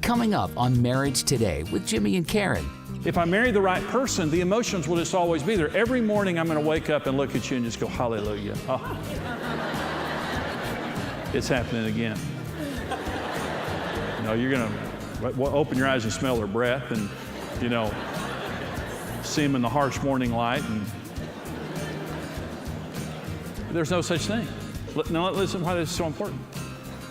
Coming up on Marriage Today with Jimmy and Karen. If I marry the right person, the emotions will just always be there. Every morning I'm going to wake up and look at you and just go, hallelujah. Oh. It's happening again. You know, you're going to open your eyes and smell their breath and, you know, see them in the harsh morning light. And there's no such thing. Now listen why this is so important.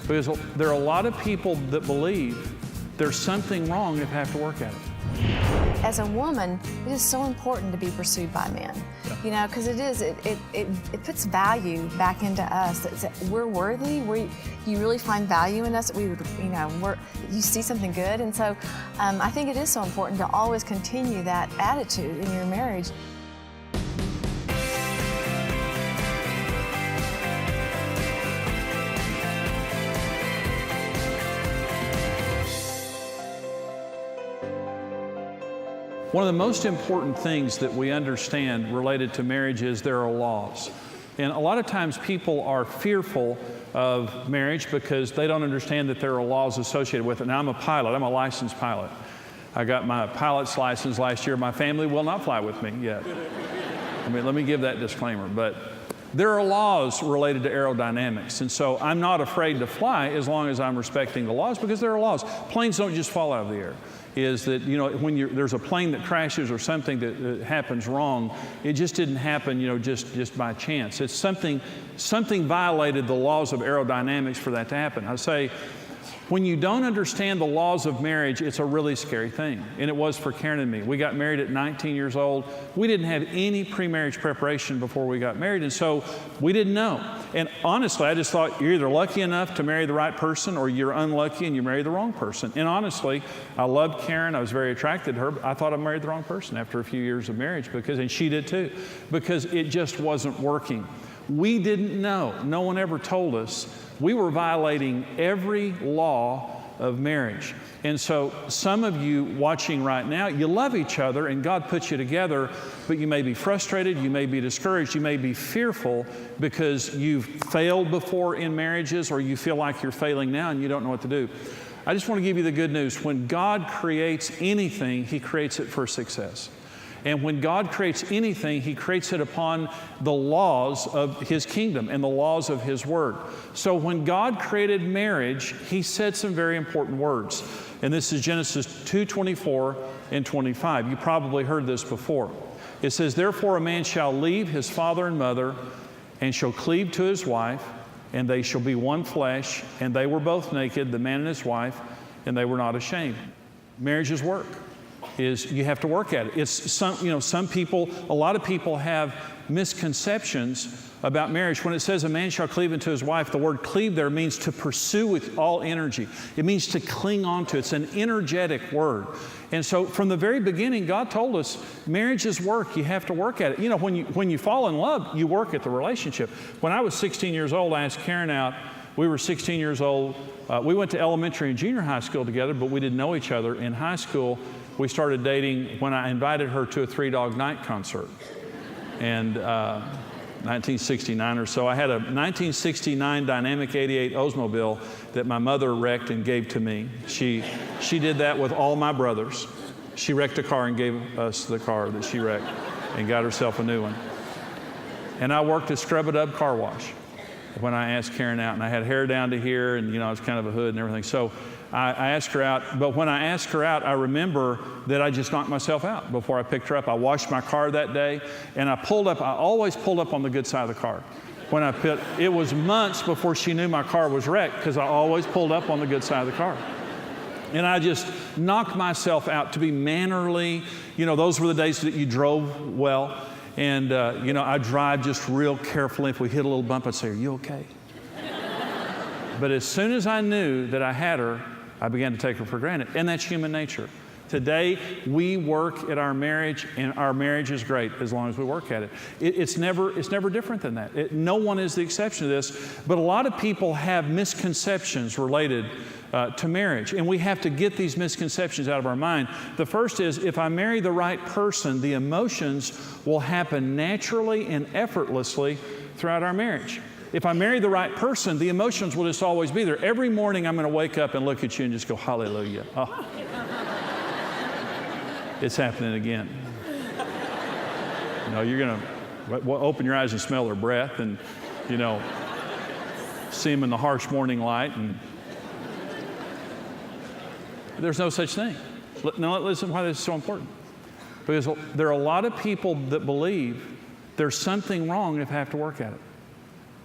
Because there are a lot of people that believe there's something wrong if they have to work at it. As a woman, it is so important to be pursued by men, you know, because it puts value back into us. That we're worthy. You really find value in us. We would, you know, you see something good, and so I think it is so important to always continue that attitude in your marriage. One of the most important things that we understand related to marriage is there are laws. And a lot of times people are fearful of marriage because they don't understand that there are laws associated with it. Now, I'm a pilot. I'm a licensed pilot. I got my pilot's license last year. My family will not fly with me yet. I mean, let me give that disclaimer. But there are laws related to aerodynamics. And so I'm not afraid to fly as long as I'm respecting the laws, because there are laws. Planes don't just fall out of the air. Is that, you know, when there's a plane that crashes or something that happens wrong, it just didn't happen, you know, just by chance. It's something violated the laws of aerodynamics for that to happen. I say, when you don't understand the laws of marriage, it's a really scary thing. And it was for Karen and me. We got married at 19 years old. We didn't have any pre-marriage preparation before we got married, and so we didn't know. And honestly, I just thought you're either lucky enough to marry the right person or you're unlucky and you marry the wrong person. And honestly, I loved Karen. I was very attracted to her, but I thought I married the wrong person after a few years of marriage, and she did too, because it just wasn't working. We didn't know. No one ever told us. We were violating every law of marriage. And so some of you watching right now, you love each other and God puts you together, but you may be frustrated, you may be discouraged, you may be fearful because you've failed before in marriages, or you feel like you're failing now and you don't know what to do. I just want to give you the good news. When God creates anything, He creates it for success. And when God creates anything, He creates it upon the laws of His kingdom and the laws of His Word. So when God created marriage, He said some very important words. And this is Genesis 2:24 and 25. You probably heard this before. It says, "Therefore a man shall leave his father and mother, and shall cleave to his wife, and they shall be one flesh. And they were both naked, the man and his wife, and they were not ashamed." Marriage is work. You have to work at it. It's a lot of people have misconceptions about marriage. When it says a man shall cleave unto his wife, the word cleave there means to pursue with all energy. It means to cling on to. It's an energetic word. And so from the very beginning, God told us marriage is work. You have to work at it. You know, when you fall in love, you work at the relationship. When I was 16 years old, I asked Karen out. We were 16 years old. We went to elementary and junior high school together, but we didn't know each other. In high school, we started dating when I invited her to a Three Dog Night concert. And 1969 or so. I had a 1969 Dynamic 88 Oldsmobile that my mother wrecked and gave to me. She did that with all my brothers. She wrecked a car and gave us the car that she wrecked and got herself a new one. And I worked at Scrub-A-Dub Car Wash when I asked Karen out, and I had hair down to here, and you know, I was kind of a hood and everything. So I asked her out, but when I asked her out, I remember that I just knocked myself out before I picked her up. I washed my car that day, and I always pulled up on the good side of the car. It was months before she knew my car was wrecked, because I always pulled up on the good side of the car. And I just knocked myself out to be mannerly. You know, those were the days that you drove well. And, you know, I drive just real carefully. If we hit a little bump, I'd say, "Are you okay?" But as soon as I knew that I had her, I began to take her for granted. And that's human nature. Today, we work at our marriage, and our marriage is great as long as we work at it. It's never different than that. No one is the exception to this. But a lot of people have misconceptions related to marriage, and we have to get these misconceptions out of our mind. The first is, if I marry the right person, the emotions will happen naturally and effortlessly throughout our marriage. If I marry the right person, the emotions will just always be there. Every morning I'm going to wake up and look at you and just go, hallelujah. Oh. It's happening again. You know, you're going to open your eyes and smell their breath and, you know, see them in the harsh morning light. And there's no such thing. Now, listen why this is so important. Because there are a lot of people that believe there's something wrong if I have to work at it.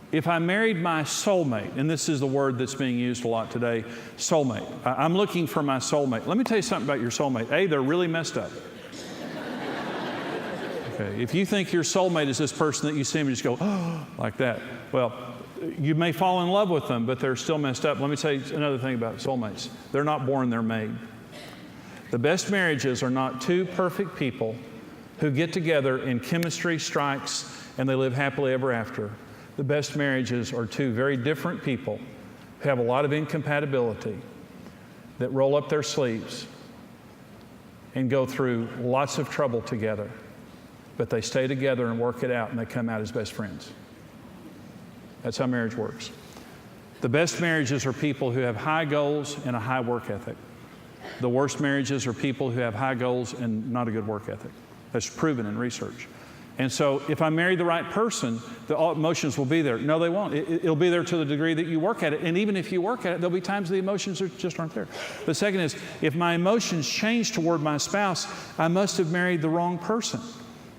If I married my soulmate, and this is the word that's being used a lot today, soulmate. I'm looking for my soulmate. Let me tell you something about your soulmate. A, they're really messed up. Okay, if you think your soulmate is this person that you see them and just go, oh, like that, well, you may fall in love with them, but they're still messed up. Let me tell you another thing about soulmates. They're not born, they're made. The best marriages are not two perfect people who get together and chemistry strikes and they live happily ever after. The best marriages are two very different people who have a lot of incompatibility that roll up their sleeves and go through lots of trouble together, but they stay together and work it out and they come out as best friends. That's how marriage works. The best marriages are people who have high goals and a high work ethic. The worst marriages are people who have high goals and not a good work ethic. That's proven in research. And so if I marry the right person, the emotions will be there. No, they won't. It'll be there to the degree that you work at it. And even if you work at it, there'll be times the emotions just aren't there. The second is, if my emotions change toward my spouse, I must have married the wrong person.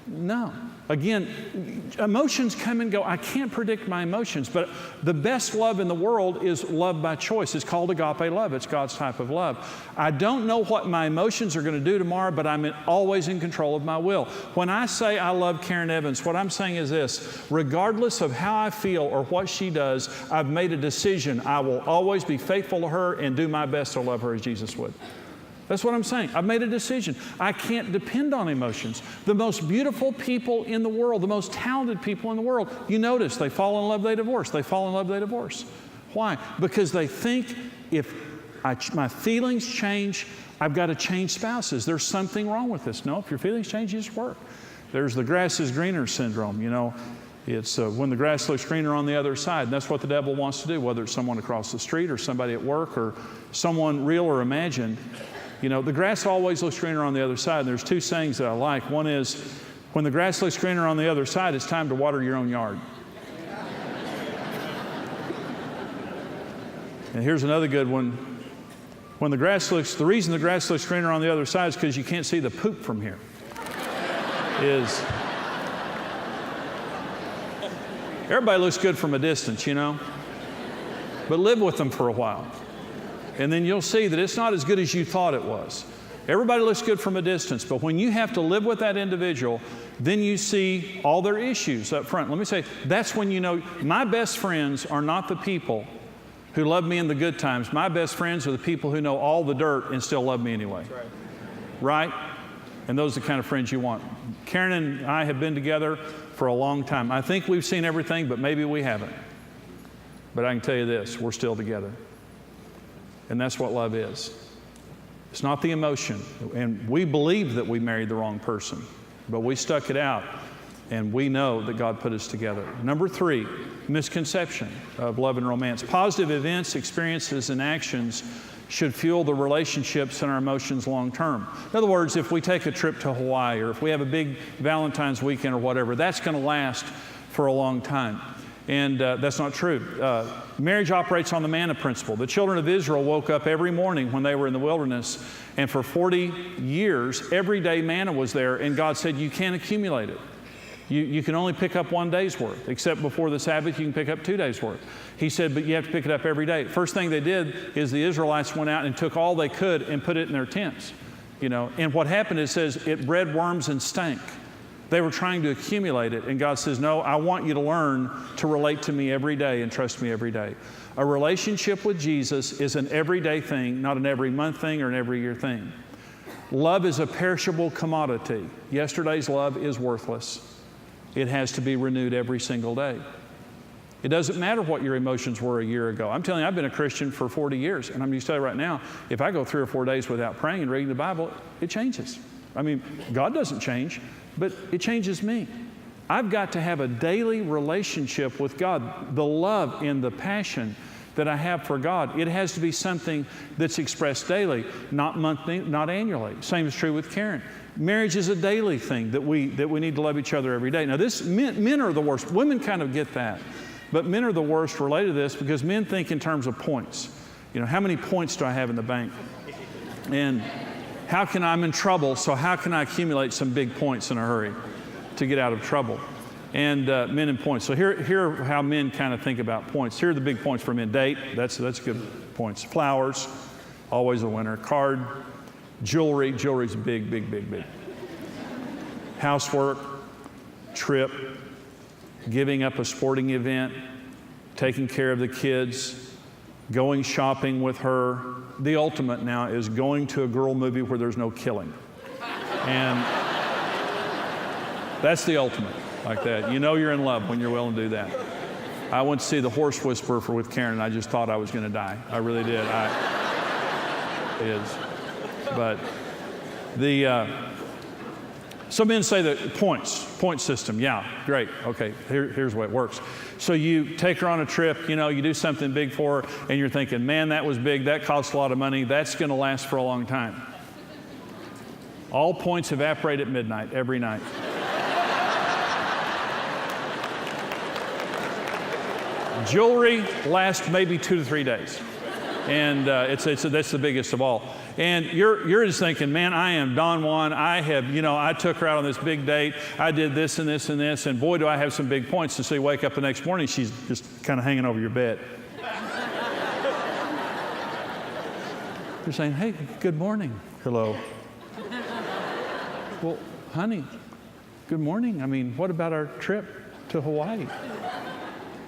No. Again, emotions come and go. I can't predict my emotions, but the best love in the world is love by choice. It's called agape love. It's God's type of love. I don't know what my emotions are going to do tomorrow, but I'm always in control of my will. When I say I love Karen Evans, what I'm saying is this: regardless of how I feel or what she does, I've made a decision. I will always be faithful to her and do my best to love her as Jesus would. That's what I'm saying. I've made a decision. I can't depend on emotions. The most beautiful people in the world, the most talented people in the world, you notice they fall in love, they divorce. They fall in love, they divorce. Why? Because they think if my feelings change, I've got to change spouses. There's something wrong with this. No, if your feelings change, you just work. There's the grass is greener syndrome, you know. It's when the grass looks greener on the other side. And that's what the devil wants to do, whether it's someone across the street or somebody at work or someone real or imagined. You know, the grass always looks greener on the other side. And there's two sayings that I like. One is, when the grass looks greener on the other side, it's time to water your own yard. And here's another good one. The reason the grass looks greener on the other side is because you can't see the poop from here. Everybody looks good from a distance, you know, but live with them for a while. And then you'll see that it's not as good as you thought it was. Everybody looks good from a distance, but when you have to live with that individual, then you see all their issues up front. Let me say, that's when you know, my best friends are not the people who love me in the good times. My best friends are the people who know all the dirt and still love me anyway. That's right. Right? And those are the kind of friends you want. Karen and I have been together for a long time. I think we've seen everything, but maybe we haven't. But I can tell you this, we're still together. And that's what love is. It's not the emotion. And we believe that we married the wrong person, but we stuck it out, and we know that God put us together. Number 3, misconception of love and romance. Positive events, experiences, and actions should fuel the relationships and our emotions long term. In other words, if we take a trip to Hawaii, or if we have a big Valentine's weekend or whatever, that's going to last for a long time. And that's not true. Marriage operates on the manna principle. The children of Israel woke up every morning when they were in the wilderness, and for 40 years, every day manna was there, and God said, you can't accumulate it. You can only pick up one day's worth, except before the Sabbath, you can pick up 2 days' worth. He said, but you have to pick it up every day. First thing they did is the Israelites went out and took all they could and put it in their tents. You know, and what happened, it says, it bred worms and stank. They were trying to accumulate it, and God says, no, I want you to learn to relate to me every day and trust me every day. A relationship with Jesus is an everyday thing, not an every month thing or an every year thing. Love is a perishable commodity. Yesterday's love is worthless. It has to be renewed every single day. It doesn't matter what your emotions were a year ago. I'm telling you, I've been a Christian for 40 years, and I'm going to tell you right now, if I go 3 or 4 days without praying and reading the Bible, it changes. I mean, God doesn't change, but it changes me. I've got to have a daily relationship with God. The love and the passion that I have for God, it has to be something that's expressed daily, not monthly, not annually. Same is true with Karen. Marriage is a daily thing that we need to love each other every day. Now, men are the worst. Women kind of get that, but men are the worst related to this because men think in terms of points. You know, how many points do I have in the bank? And I'm in trouble, so how can I accumulate some big points in a hurry to get out of trouble? And men and points. So here are how men kind of think about points. Here are the big points for men. Date, that's good points. Flowers, always a winner. Card, jewelry's big. Housework, trip, giving up a sporting event, taking care of the kids, going shopping with her. The ultimate now is going to a girl movie where there's no killing. And that's the ultimate, like that. You know you're in love when you're willing to do that. I went to see The Horse Whisperer with Karen, and I just thought I was going to die. I really did. But some men say that point system. Yeah, great. Okay, here's the way it works. So you take her on a trip, you do something big for her, and you're thinking, man, that was big, that cost a lot of money, that's going to last for a long time. All points evaporate at midnight, every night. Jewelry lasts maybe 2 to 3 days. And that's the biggest of all. And you're just thinking, man, I am Don Juan. I took her out on this big date. I did this and this and this. And boy, do I have some big points. And so you wake up the next morning, she's just kind of hanging over your bed. You're saying, hey, good morning. Hello. Well, honey, good morning. I mean, what about our trip to Hawaii?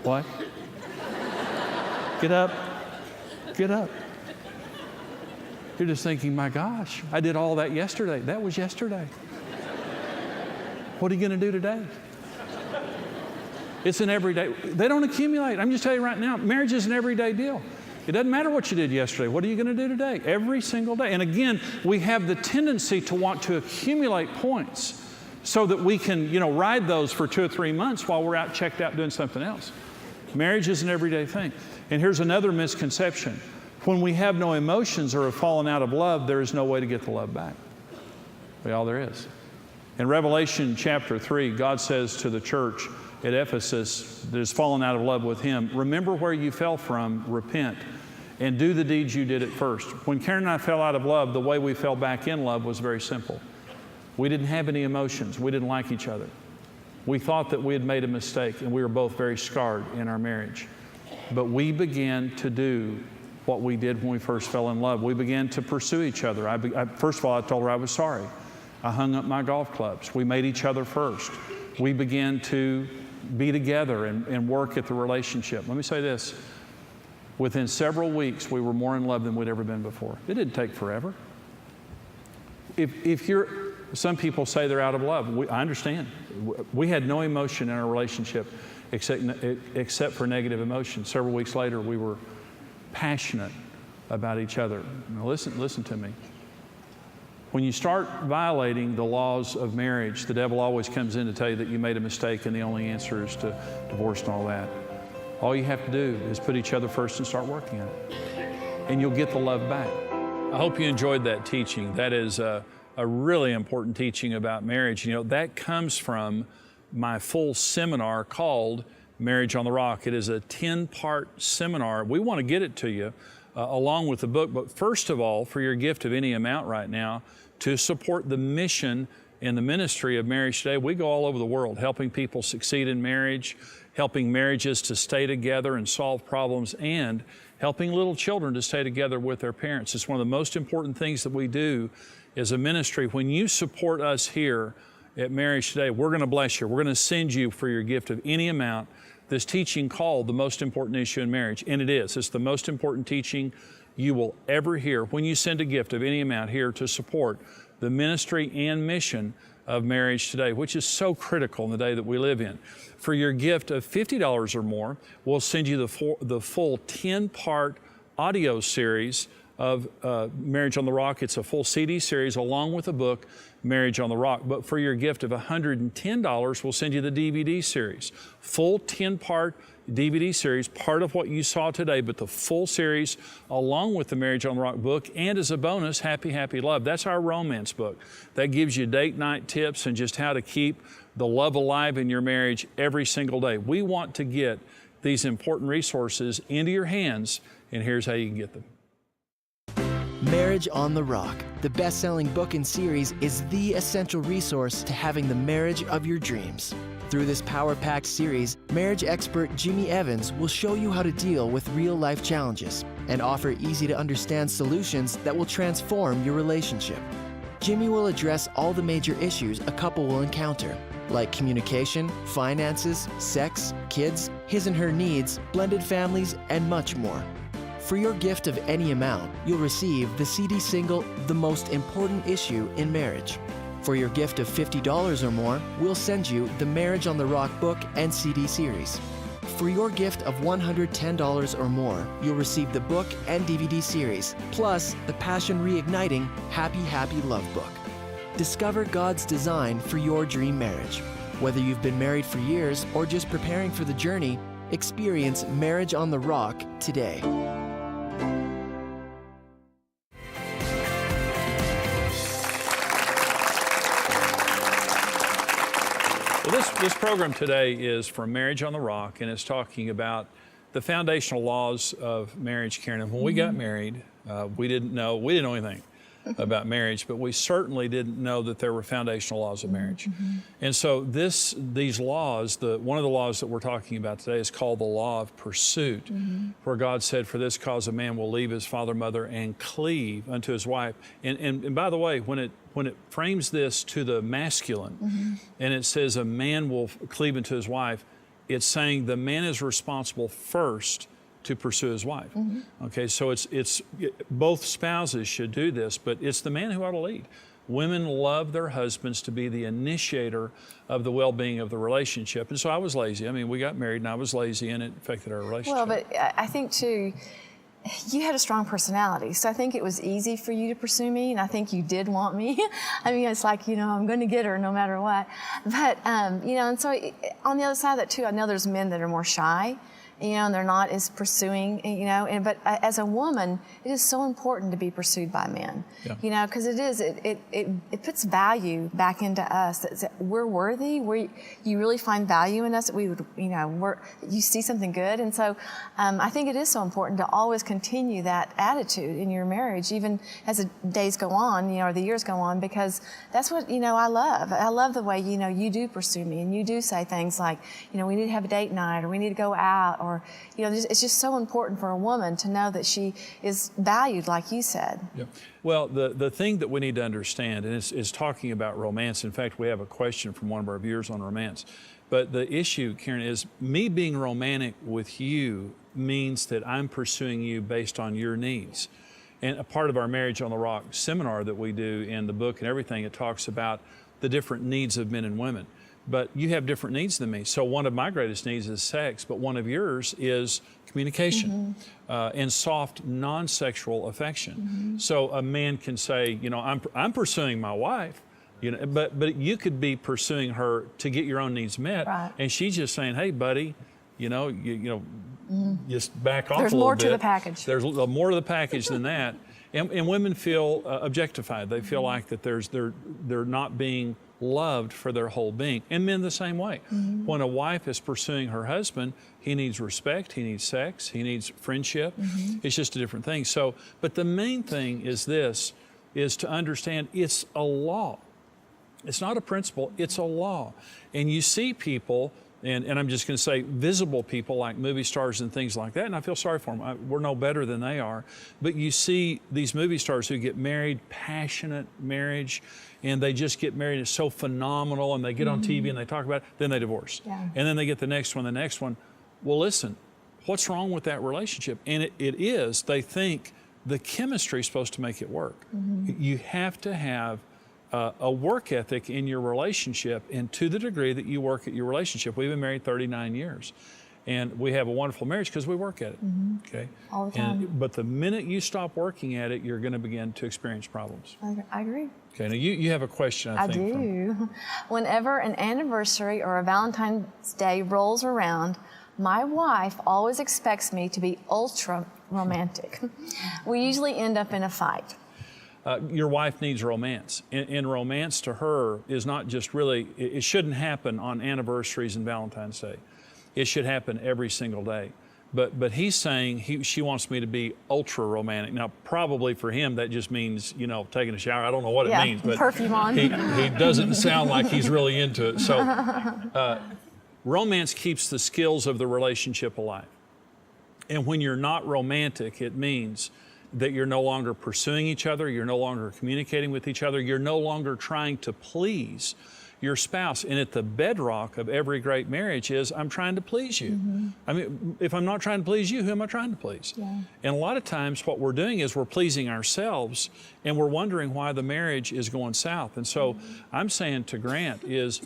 What? Get up. Get up. You're just thinking, my gosh, I did all that yesterday. That was yesterday. What are you going to do today? It's an everyday. They don't accumulate. I'm just telling you right now, marriage is an everyday deal. It doesn't matter what you did yesterday. What are you going to do today? Every single day. And again, we have the tendency to want to accumulate points so that we can, ride those for 2 or 3 months while we're out checked out doing something else. Marriage is an everyday thing. And here's another misconception. When we have no emotions or have fallen out of love, there is no way to get the love back. Well, all there is. In Revelation chapter 3, God says to the church at Ephesus that has fallen out of love with Him, remember where you fell from, repent, and do the deeds you did at first. When Karen and I fell out of love, the way we fell back in love was very simple. We didn't have any emotions. We didn't like each other. We thought that we had made a mistake, and we were both very scarred in our marriage. But we began to do what we did when we first fell in love. We began to pursue each other. First of all, I told her I was sorry. I hung up my golf clubs. We made each other first. We began to be together and work at the relationship. Let me say this. Within several weeks, we were more in love than we'd ever been before. It didn't take forever. Some people say they're out of love. I understand. We had no emotion in our relationship except for negative emotion. Several weeks later, we were passionate about each other. Now listen to me. When you start violating the laws of marriage, the devil always comes in to tell you that you made a mistake and the only answer is to divorce and all that. All you have to do is put each other first and start working on it. And you'll get the love back. I hope you enjoyed that teaching. That is a really important teaching about marriage. That comes from my full seminar called Marriage on the Rock. It is a 10-part seminar. We want to get it to you along with the book, but first of all, for your gift of any amount right now, to support the mission and the ministry of Marriage Today. We go all over the world helping people succeed in marriage, helping marriages to stay together and solve problems, and helping little children to stay together with their parents. It's one of the most important things that we do as a ministry. When you support us here at Marriage Today, we're going to bless you. We're going to send you for your gift of any amount this teaching called The Most Important Issue in Marriage. And it is. It's the most important teaching you will ever hear when you send a gift of any amount here to support the ministry and mission of Marriage Today, which is so critical in the day that we live in. For your gift of $50 or more, we'll send you the full 10-part audio series of Marriage on the Rock. It's a full CD series along with a book, Marriage on the Rock. But for your gift of $110, we'll send you the DVD series. Full 10-part DVD series, part of what you saw today, but the full series along with the Marriage on the Rock book, and as a bonus, Happy, Happy Love. That's our romance book. That gives you date night tips and just how to keep the love alive in your marriage every single day. We want to get these important resources into your hands, and here's how you can get them. Marriage on the Rock, the best-selling book and series, is the essential resource to having the marriage of your dreams. Through this power-packed series, marriage expert Jimmy Evans will show you how to deal with real-life challenges and offer easy-to-understand solutions that will transform your relationship. Jimmy will address all the major issues a couple will encounter, like communication, finances, sex, kids, his and her needs, blended families, and much more. For your gift of any amount, you'll receive the CD single, The Most Important Issue in Marriage. For your gift of $50 or more, we'll send you the Marriage on the Rock book and CD series. For your gift of $110 or more, you'll receive the book and DVD series, plus the Passion Reigniting Happy, Happy Love book. Discover God's design for your dream marriage. Whether you've been married for years or just preparing for the journey, experience Marriage on the Rock today. Well, this program today is from Marriage on the Rock, and it's talking about the foundational laws of marriage, Karen. And when we got married, we didn't know anything about marriage, but we certainly didn't know that there were foundational laws of marriage. And so these laws, one of the laws that we're talking about today is called the law of pursuit, where God said, for this cause a man will leave his father, mother, and cleave unto his wife. And by the way, when it frames this to the masculine, and it says a man will cleave unto his wife, it's saying the man is responsible first to pursue his wife. Okay, so it's both spouses should do this, but it's the man who ought to lead. Women love their husbands to be the initiator of the well-being of the relationship. And so I was lazy. I mean, we got married and I was lazy, and it affected our relationship. Well, but I think too, you had a strong personality, so I think it was easy for you to pursue me, and I think you did want me. I mean, it's like, I'm going to get her no matter what. But, and so on the other side of that too, I know there's men that are more shy, and they're not as pursuing, but as a woman, it is so important to be pursued by men, because it puts value back into us, that we're worthy, you really find value in us, that we would, you see something good. And so I think it is so important to always continue that attitude in your marriage, even as the days go on, or the years go on, because that's what, I love. I love the way, you do pursue me, and you do say things like, we need to have a date night, or we need to go out, or it's just so important for a woman to know that she is valued, like you said. Yeah. Well, the thing that we need to understand, and it's talking about romance. In fact, we have a question from one of our viewers on romance. But the issue, Karen, is me being romantic with you means that I'm pursuing you based on your needs. And a part of our Marriage on the Rock seminar that we do in the book and everything, it talks about the different needs of men and women. But you have different needs than me. So one of my greatest needs is sex, but one of yours is communication and soft, non-sexual affection. So a man can say, I'm pursuing my wife, but you could be pursuing her to get your own needs met, and she's just saying, hey, buddy, just back off a little bit. There's more to the package. There's more to the package than that. And women feel objectified. They feel like that they're not being loved for their whole being. And men the same way. When a wife is pursuing her husband, he needs respect, he needs sex, he needs friendship. It's just a different thing. So, but the main thing is to understand it's a law. It's not a principle, it's a law. And you see people, and I'm just going to say visible people like movie stars and things like that, and I feel sorry for them. We're no better than they are. But you see these movie stars who get married, passionate marriage, and they just get married. It's so phenomenal, and they get on TV and they talk about it, then they divorce. And then they get the next one. Well, listen, what's wrong with that relationship? And it is, they think the chemistry is supposed to make it work. You have to have a work ethic in your relationship, and to the degree that you work at your relationship. We've been married 39 years. And we have a wonderful marriage because we work at it, okay? All the time. But the minute you stop working at it, you're going to begin to experience problems. I agree. Okay, now you have a question, I think. I do. Whenever an anniversary or a Valentine's Day rolls around, my wife always expects me to be ultra romantic. We usually end up in a fight. Your wife needs romance. And romance to her is not just really, it shouldn't happen on anniversaries and Valentine's Day. It should happen every single day. But he's saying she wants me to be ultra romantic. Now, probably for him, that just means, you know, taking a shower. I don't know what it means, but perfume on. He doesn't sound like he's really into it. So romance keeps the skills of the relationship alive. And when you're not romantic, it means that you're no longer pursuing each other, you're no longer communicating with each other, you're no longer trying to please your spouse. And at the bedrock of every great marriage is, I'm trying to please you. I mean, if I'm not trying to please you, who am I trying to please? And a lot of times what we're doing is we're pleasing ourselves and we're wondering why the marriage is going south. And so I'm saying to Grant is,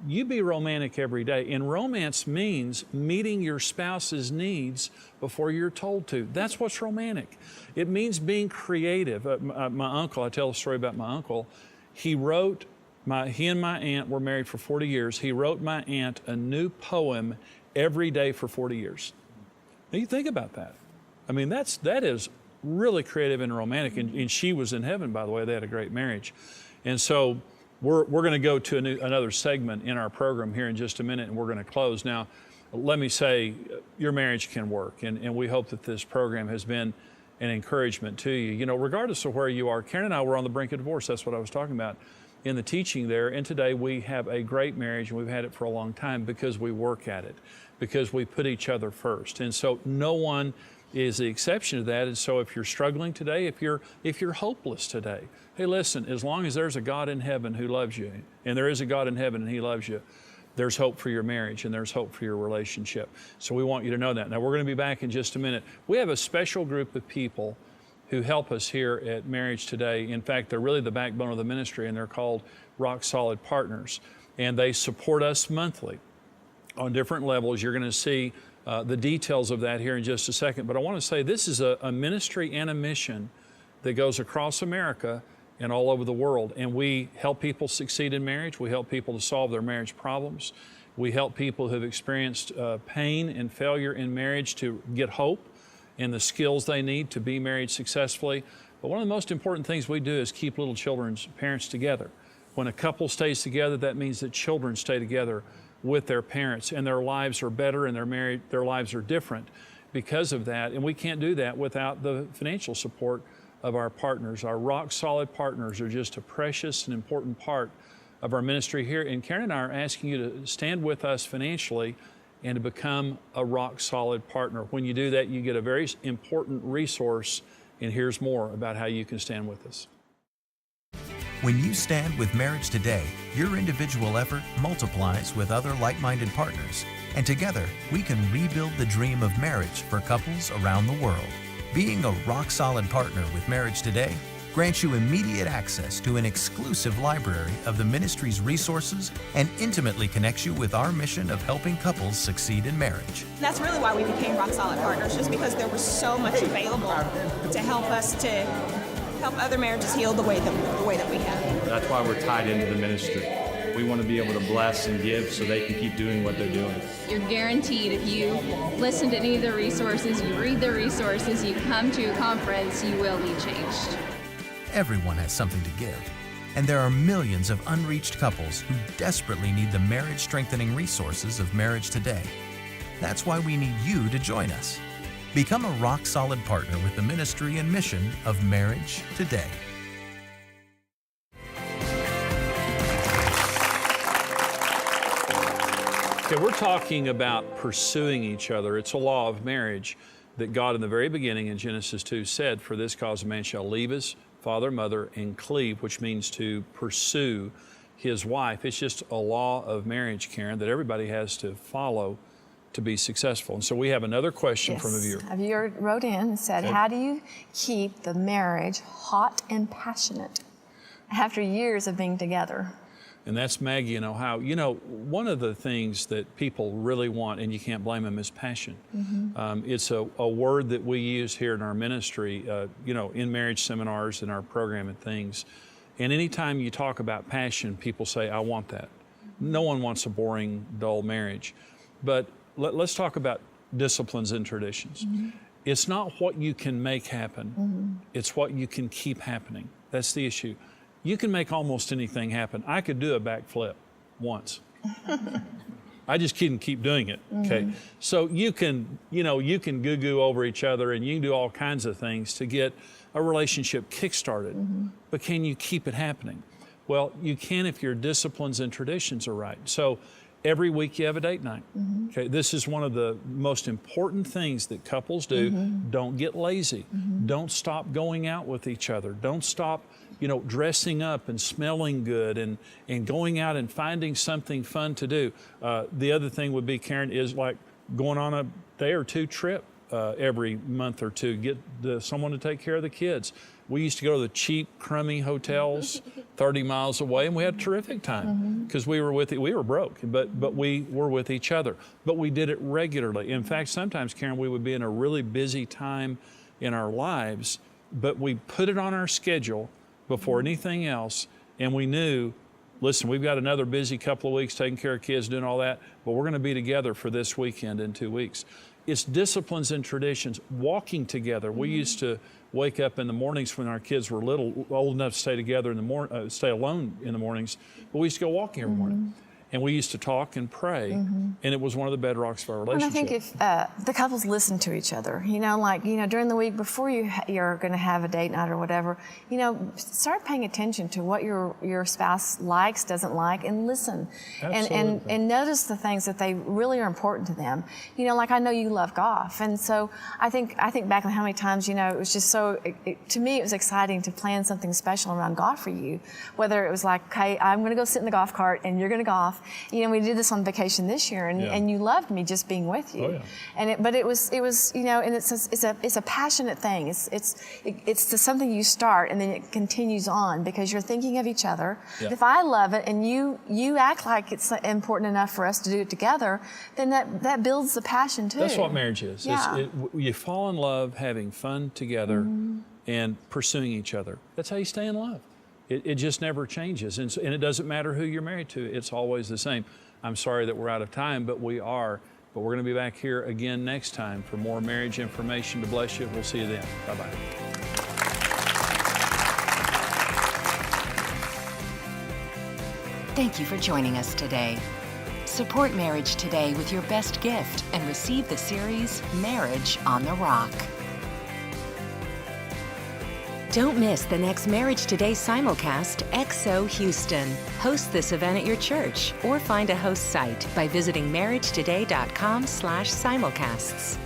you be romantic every day. And romance means meeting your spouse's needs before you're told to. That's what's romantic. It means being creative. My uncle, I tell a story about my uncle. He and my aunt were married for 40 years. He wrote my aunt a new poem every day for 40 years. Now you think about that. I mean, that is really creative and romantic. And she was in heaven, by the way. They had a great marriage. And so we're going to go to another segment in our program here in just a minute, and we're going to close. Now, let me say, your marriage can work, and we hope that this program has been an encouragement to you. You know, regardless of where you are, Karen and I were on the brink of divorce. That's what I was talking about in the teaching there. And today we have a great marriage, and we've had it for a long time because we work at it, because we put each other first. And so no one is the exception to that. And so if you're struggling today, if you're hopeless today, hey, listen, as long as there's a God in heaven who loves you, and there is a God in heaven and he loves you, there's hope for your marriage and there's hope for your relationship. So we want you to know that. Now we're going to be back in just a minute. We have a special group of people who help us here at Marriage Today. In fact, they're really the backbone of the ministry, and they're called Rock Solid Partners. And they support us monthly on different levels. You're going to see the details of that here in just a second. But I want to say this is a ministry and a mission that goes across America and all over the world. And we help people succeed in marriage. We help people to solve their marriage problems. We help people who have experienced pain and failure in marriage to get hope and the skills they need to be married successfully. But one of the most important things we do is keep little children's parents together. When a couple stays together, that means that children stay together with their parents, and their lives are better and their lives are different because of that. And we can't do that without the financial support of our partners. Our rock solid partners are just a precious and important part of our ministry here. And Karen and I are asking you to stand with us financially and to become a rock solid partner. When you do that, you get a very important resource, and here's more about how you can stand with us. When you stand with Marriage Today, your individual effort multiplies with other like-minded partners, and together we can rebuild the dream of marriage for couples around the world. Being a rock-solid partner with Marriage Today grants you immediate access to an exclusive library of the ministry's resources and intimately connects you with our mission of helping couples succeed in marriage. That's really why we became Rock Solid Partners, just because there was so much available to help us to help other marriages heal the way that we have. That's why we're tied into the ministry. We want to be able to bless and give so they can keep doing what they're doing. You're guaranteed if you listen to any of the resources, you read the resources, you come to a conference, you will be changed. Everyone has something to give, and there are millions of unreached couples who desperately need the marriage-strengthening resources of Marriage Today. That's why we need you to join us. Become a rock-solid partner with the ministry and mission of Marriage Today. Okay, we're talking about pursuing each other. It's a law of marriage that God in the very beginning in Genesis 2 said, "For this cause a man shall leave his father, mother, and cleave," which means to pursue his wife. It's just a law of marriage, Karen, that everybody has to follow to be successful. And so we have another question from a viewer. A viewer wrote in and said, how do you keep the marriage hot and passionate after years of being together? and that's Maggie in Ohio. You know, one of the things that people really want, and you can't blame them, is passion. It's a word that we use here in our ministry, you know, in marriage seminars and our program and things. And anytime you talk about passion, people say, I want that. No one wants a boring, dull marriage. But let's talk about disciplines and traditions. It's not what you can make happen, it's what you can keep happening. That's the issue. You can make almost anything happen. I could do a backflip once. I just couldn't keep doing it, okay? So you can, you know, you can goo-goo over each other and you can do all kinds of things to get a relationship kick-started, but can you keep it happening? Well, you can if your disciplines and traditions are right. So every week you have a date night. Okay, this is one of the most important things that couples do. Don't get lazy. Don't stop going out with each other. Don't stop, you know, dressing up and smelling good and going out and finding something fun to do. The other thing would be, Karen, is like going on a day or two trip every month or two. Get someone to take care of the kids. We used to go to the cheap, crummy hotels 30 miles away, and we had a terrific time because we were broke, but we were with each other. But we did it regularly. In fact, sometimes, Karen, we would be in a really busy time in our lives, but we put it on our schedule before anything else, and we knew, listen, we've got another busy couple of weeks taking care of kids, doing all that, but we're going to be together for this weekend in 2 weeks. It's disciplines and traditions, walking together. We used to wake up in the mornings when our kids were little, old enough to stay together in the morning, stay alone in the mornings, but we used to go walking every morning. And we used to talk and pray, and it was one of the bedrocks of our relationship. And I think if the couples listen to each other, you know, like, you know, during the week before you're going to have a date night or whatever, you know, start paying attention to what your spouse likes, doesn't like, and listen. And notice the things that they really are important to them. You know, like I know you love golf, and so I think back on how many times, you know, it was just so, to me, it was exciting to plan something special around golf for you. Whether it was like, okay, I'm going to go sit in the golf cart and you're going to golf. You know, we did this on vacation this year, and you loved me just being with you. And but it was, you know, and it's a passionate thing. It's something you start and then it continues on because you're thinking of each other. If I love it and you act like it's important enough for us to do it together, then that builds the passion too. That's what marriage is. Yeah. You fall in love having fun together and pursuing each other. That's how you stay in love. It just never changes, and it doesn't matter who you're married to. It's always the same. I'm sorry that we're out of time, but we are. But we're going to be back here again next time for more marriage information to bless you. We'll see you then. Bye-bye. Thank you for joining us today. Support Marriage Today with your best gift and receive the series Marriage on the Rock. Don't miss the next Marriage Today simulcast, XO Houston. Host this event at your church or find a host site by visiting marriagetoday.com/simulcasts.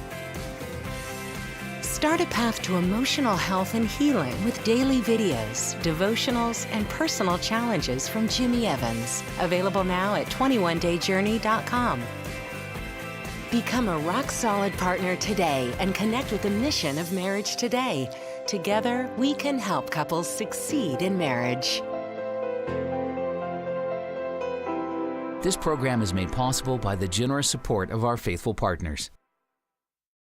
Start a path to emotional health and healing with daily videos, devotionals, and personal challenges from Jimmy Evans. Available now at 21dayjourney.com. Become a rock-solid partner today and connect with the mission of Marriage Today. Together, we can help couples succeed in marriage. This program is made possible by the generous support of our faithful partners.